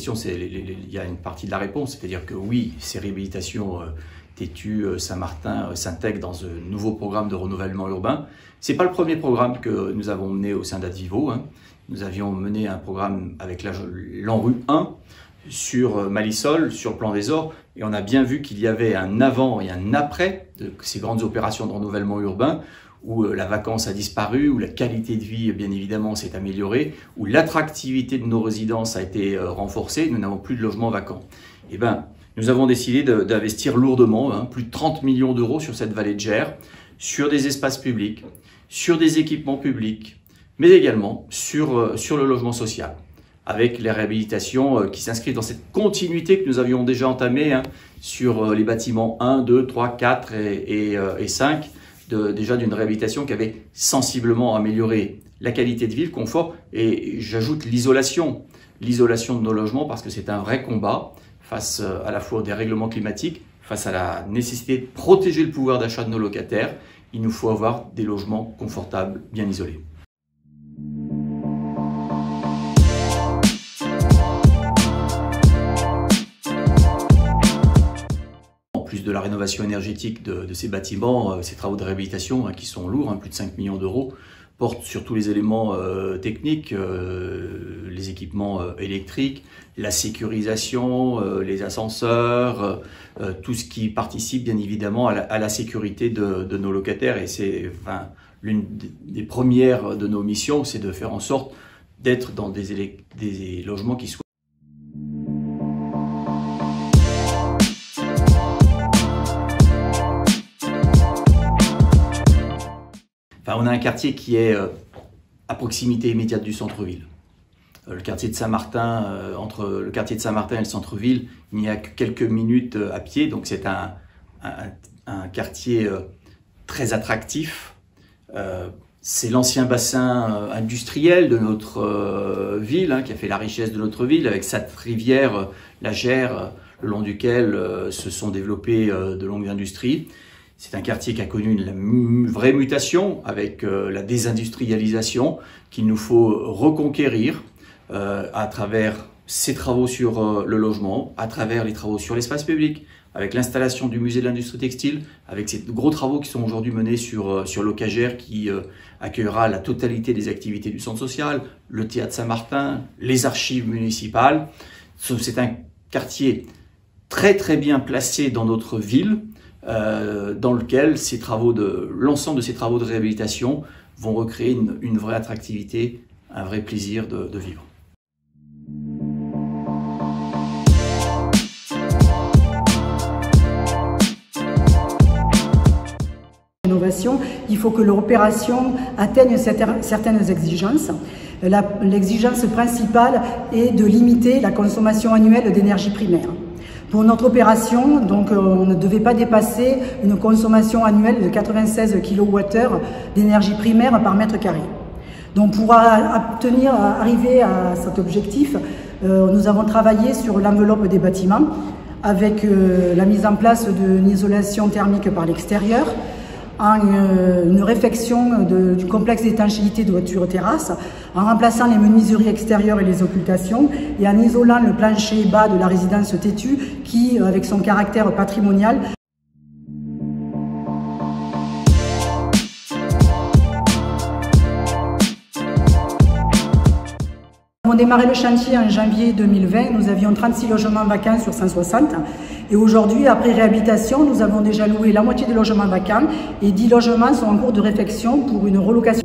question, il y a une partie de la réponse, c'est-à-dire que oui, ces réhabilitations Tétu, Saint-Martin s'intègrent dans un nouveau programme de renouvellement urbain. Ce n'est pas le premier programme que nous avons mené au sein d'Advivo. Nous avions mené un programme avec l'ANRU 1 sur Malissol, sur Plan des Ors, et on a bien vu qu'il y avait un avant et un après de ces grandes opérations de renouvellement urbain, où la vacance a disparu, où la qualité de vie, bien évidemment, s'est améliorée, où l'attractivité de nos résidences a été renforcée, nous n'avons plus de logements vacants. Eh bien, nous avons décidé d'investir lourdement, plus de 30 millions d'euros sur cette vallée de Gers, sur des espaces publics, sur des équipements publics, mais également sur le logement social, avec les réhabilitations qui s'inscrivent dans cette continuité que nous avions déjà entamée sur les bâtiments 1, 2, 3, 4 et 5, déjà d'une réhabilitation qui avait sensiblement amélioré la qualité de vie, le confort, et j'ajoute l'isolation de nos logements, parce que c'est un vrai combat face à la fois aux dérèglements climatiques, face à la nécessité de protéger le pouvoir d'achat de nos locataires. Il nous faut avoir des logements confortables, bien isolés. En plus de la rénovation énergétique de ces bâtiments, ces travaux de réhabilitation qui sont lourds, plus de 5 millions d'euros, portent sur tous les éléments techniques, les équipements électriques, la sécurisation, les ascenseurs, tout ce qui participe bien évidemment à la sécurité de nos locataires. Et c'est l'une des premières de nos missions, c'est de faire en sorte d'être dans des logements qui soient on a un quartier qui est à proximité immédiate du centre-ville. Le quartier de Saint-Martin, entre le quartier de Saint-Martin et le centre-ville, il n'y a que quelques minutes à pied, donc c'est un quartier très attractif. C'est l'ancien bassin industriel de notre ville, qui a fait la richesse de notre ville, avec cette rivière, la Gers, le long duquel se sont développées de longues industries. C'est un quartier qui a connu une vraie mutation avec la désindustrialisation qu'il nous faut reconquérir à travers ces travaux sur le logement, à travers les travaux sur l'espace public, avec l'installation du musée de l'industrie textile, avec ces gros travaux qui sont aujourd'hui menés sur l'Ocagère qui accueillera la totalité des activités du centre social, le théâtre Saint-Martin, les archives municipales. C'est un quartier très très bien placé dans notre ville, dans lequel l'ensemble de ces travaux de réhabilitation vont recréer une vraie attractivité, un vrai plaisir de vivre. Il faut que l'opération atteigne certaines exigences. L'exigence principale est de limiter la consommation annuelle d'énergie primaire. Pour notre opération, donc, on ne devait pas dépasser une consommation annuelle de 96 kWh d'énergie primaire par mètre carré. Donc pour arriver à cet objectif, nous avons travaillé sur l'enveloppe des bâtiments avec la mise en place d'une isolation thermique par l'extérieur, une réfection du complexe d'étanchéité de toiture-terrasse, en remplaçant les menuiseries extérieures et les occultations et en isolant le plancher bas de la résidence Tétu qui, avec son caractère patrimonial, Nous avons démarré le chantier en janvier 2020, nous avions 36 logements vacants sur 160 et aujourd'hui, après réhabilitation, nous avons déjà loué la moitié des logements vacants et 10 logements sont en cours de réfection pour une relocation.